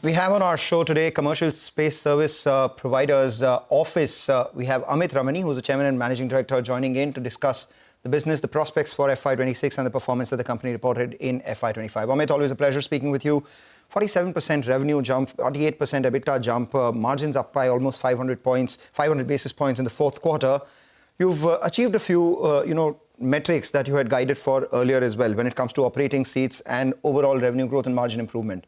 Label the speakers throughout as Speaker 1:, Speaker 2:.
Speaker 1: We have on our show today commercial space service providers Awfis. We have Amit Ramani, who's the chairman and managing director, joining in to discuss the business, the prospects for FY26 and the performance that the company reported in FY25. Amit, always a pleasure speaking with you. 47% revenue jump, 48% EBITDA jump, margins up by almost 500 basis points in the fourth quarter. You've achieved a few, metrics that you had guided for earlier as well when it comes to operating seats and overall revenue growth and margin improvement.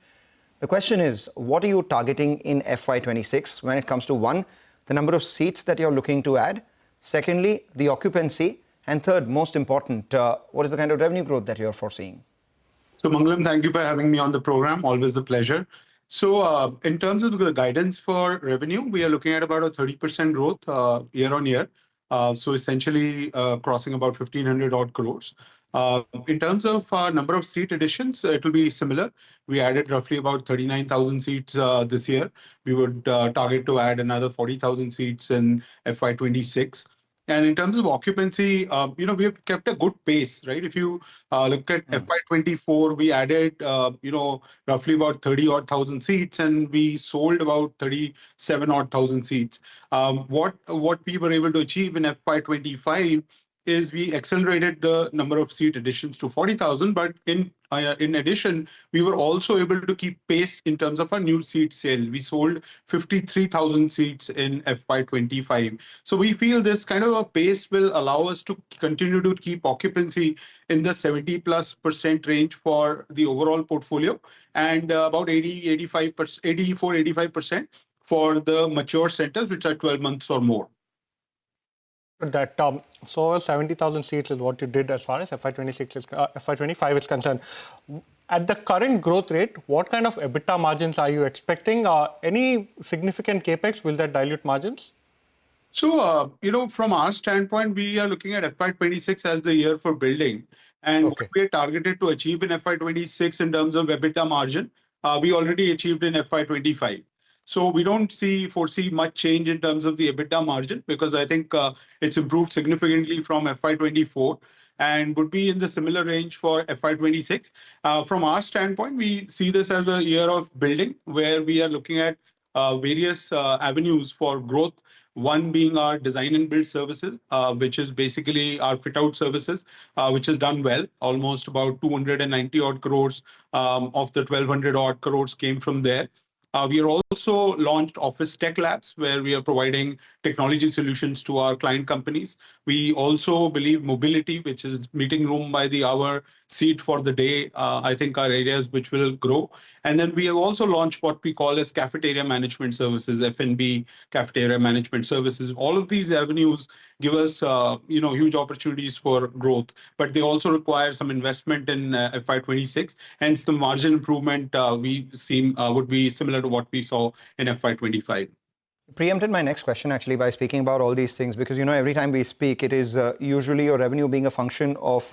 Speaker 1: The question is, what are you targeting in FY26 when it comes to, one, the number of seats that you're looking to add, secondly, the occupancy, and third, most important, what is the kind of revenue growth that you're foreseeing?
Speaker 2: So, Mangalam, thank you for having me on the program. Always a pleasure. So, in terms of the guidance for revenue, we are looking at about a 30% growth year on year. So, essentially crossing about 1,500 odd crores. In terms of number of seat additions, it will be similar. We added roughly about 39,000 seats this year. We would target to add another 40,000 seats in FY26. And in terms of occupancy, we have kept a good pace, right? If you look at FY24, we added, roughly about 30 odd thousand seats, and we sold about 37 odd thousand seats. What we were able to achieve in FY25 is we accelerated the number of seat additions to 40,000, but in addition, we were also able to keep pace in terms of our new seat sale. We sold 53,000 seats in FY25. So we feel this kind of a pace will allow us to continue to keep occupancy in the 70+% range for the overall portfolio, and about 84-85% for the mature centers, which are 12 months or more.
Speaker 3: That so 70,000 seats is what you did as far as FY25 is concerned. At the current growth rate, what kind of EBITDA margins are you expecting? Any significant capex, will that dilute margins?
Speaker 2: So, from our standpoint, we are looking at FY26 as the year for building. And what we are targeted to achieve in FY26 in terms of EBITDA margin, we already achieved in FY25. So we don't foresee much change in terms of the EBITDA margin, because I think it's improved significantly from FY24 and would be in the similar range for FY26. From our standpoint, we see this as a year of building, where we are looking at various avenues for growth. One being our design and build services, which is basically our fit-out services, which has done well. Almost about 290 odd crores of the 1,200 odd crores came from there. We are also launched Office Tech Labs, where we are providing technology solutions to our client companies. We also believe mobility, which is meeting room by the hour, seat for the day, I think are areas which will grow. And then we have also launched what we call as cafeteria management services, F&B cafeteria management services. All of these avenues give us, huge opportunities for growth, but they also require some investment in FY26. Hence, the margin improvement would be similar to what we saw in FY25.
Speaker 1: Preempted my next question actually by speaking about all these things, because every time we speak, it is usually your revenue being a function of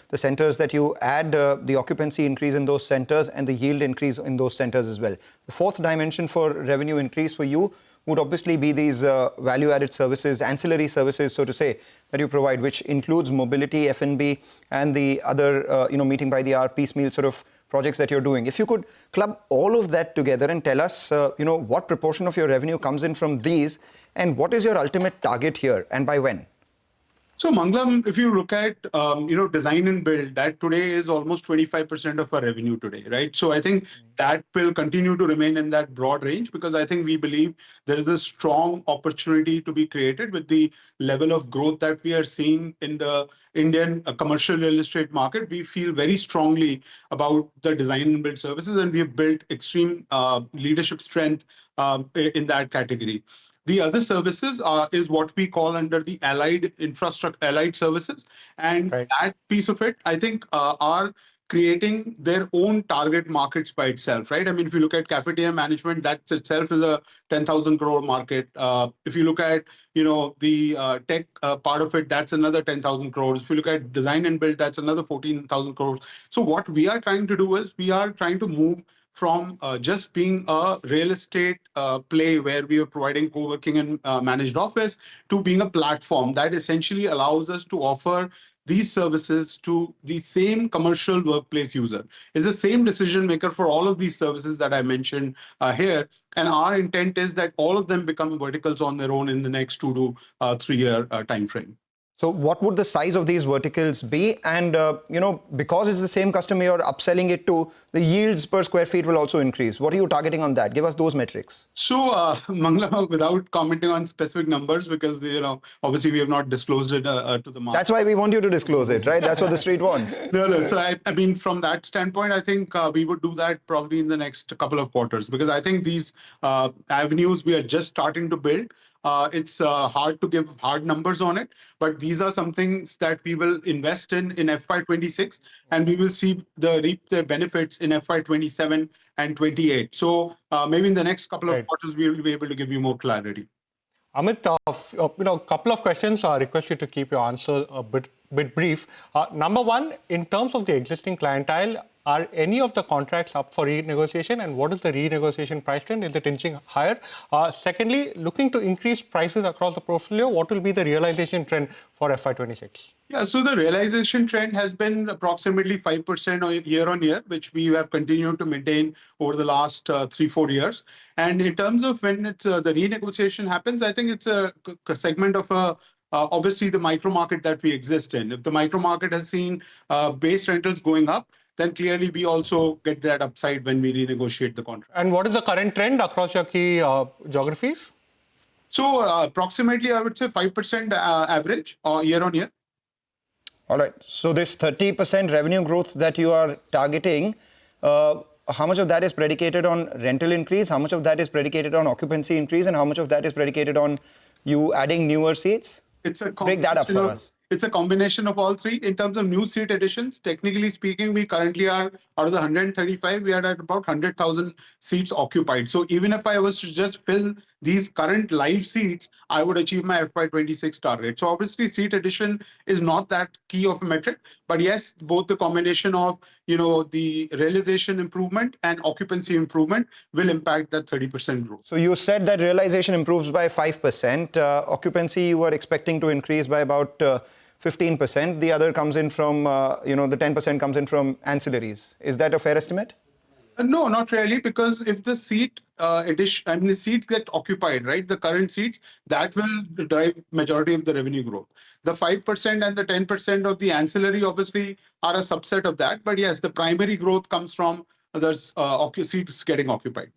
Speaker 1: the centers that you add, the occupancy increase in those centers, and the yield increase in those centers as well. The fourth dimension for revenue increase for you would obviously be these value-added services, ancillary services, so to say, that you provide, which includes mobility, F&B, and the other, meeting by the hour, piecemeal sort of projects that you're doing. If you could club all of that together and tell us, what proportion of your revenue comes in from these, and what is your ultimate target here, and by when?
Speaker 2: So, Mangalam, if you look at, design and build, that today is almost 25% of our revenue today, right? So I think that will continue to remain in that broad range, because I think we believe there is a strong opportunity to be created with the level of growth that we are seeing in the Indian commercial real estate market. We feel very strongly about the design and build services, and we have built extreme leadership strength in that category. The other services is what we call under the allied infrastructure, allied services. And that piece of it, I think, are creating their own target markets by itself, right? I mean, if you look at cafeteria management, that itself is a 10,000 crore market. If you look at, the tech part of it, that's another 10,000 crores. If you look at design and build, that's another 14,000 crores. So what we are trying to do is we are trying to move from just being a real estate play where we are providing co-working and managed office to being a platform that essentially allows us to offer these services to the same commercial workplace user. Is the same decision maker for all of these services that I mentioned here. And our intent is that all of them become verticals on their own in the next 2 to 3 year time frame.
Speaker 1: So what would the size of these verticals be? And, because it's the same customer you're upselling it to, the yields per square feet will also increase. What are you targeting on that? Give us those metrics.
Speaker 2: So, Mangalam, without commenting on specific numbers, because, obviously we have not disclosed it to the market.
Speaker 1: That's why we want you to disclose it, right? That's what the street wants.
Speaker 2: No. So, I mean, from that standpoint, I think we would do that probably in the next couple of quarters, because I think these avenues we are just starting to build. It's hard to give hard numbers on it, but these are some things that we will invest in FY26, and we will see reap their benefits in FY27 and 28. So maybe in the next couple of quarters, we will be able to give you more clarity.
Speaker 3: Amit, a couple of questions. I request you to keep your answer a bit brief. Number one, in terms of the existing clientele, are any of the contracts up for renegotiation, and what is the renegotiation price trend? Is it inching higher? Secondly, looking to increase prices across the portfolio, what will be the realization trend for FY26?
Speaker 2: Yeah, so the realization trend has been approximately 5% year on year, which we have continued to maintain over the last 3-4 years. And in terms of when it's the renegotiation happens, I think it's a segment of obviously the micro market that we exist in. If the micro market has seen base rentals going up, then clearly we also get that upside when we renegotiate the contract.
Speaker 3: And what is the current trend across your key geographies?
Speaker 2: So approximately, I would say 5% average year on year.
Speaker 1: All right. So this 30% revenue growth that you are targeting, how much of that is predicated on rental increase? How much of that is predicated on occupancy increase? And how much of that is predicated on you adding newer seats? Break that up for us.
Speaker 2: It's a combination of all three. In terms of new seat additions, technically speaking, we currently are, out of the 135, we are at about 100,000 seats occupied. So even if I was to just fill these current live seats, I would achieve my FY26 target. So obviously seat addition is not that key of a metric, but yes, both the combination of, the realization improvement and occupancy improvement will impact that 30% growth.
Speaker 1: So you said that realization improves by 5%. Occupancy you were expecting to increase by about 15%. The other comes in from, the 10% comes in from ancillaries. Is that a fair estimate?
Speaker 2: No, not really, because if the the seats get occupied, right, the current seats, that will drive majority of the revenue growth. The 5% and the 10% of the ancillary obviously are a subset of that. But yes, the primary growth comes from the seats getting occupied.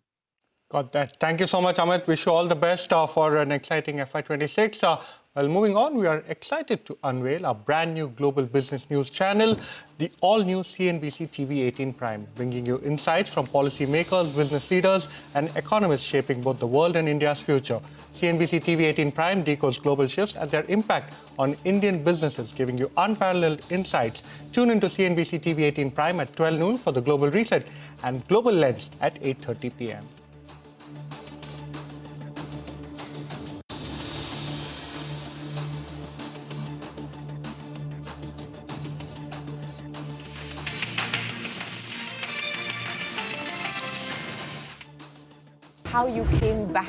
Speaker 3: Got that. Thank you so much, Amit. Wish you all the best for an exciting FY26. Well, moving on, we are excited to unveil our brand new global business news channel, the all-new CNBC-TV18 Prime, bringing you insights from policymakers, business leaders, and economists shaping both the world and India's future. CNBC-TV18 Prime decodes global shifts and their impact on Indian businesses, giving you unparalleled insights. Tune into CNBC-TV18 Prime at 12 noon for the Global Reset and Global Lens at 8:30 p.m.
Speaker 4: How you came back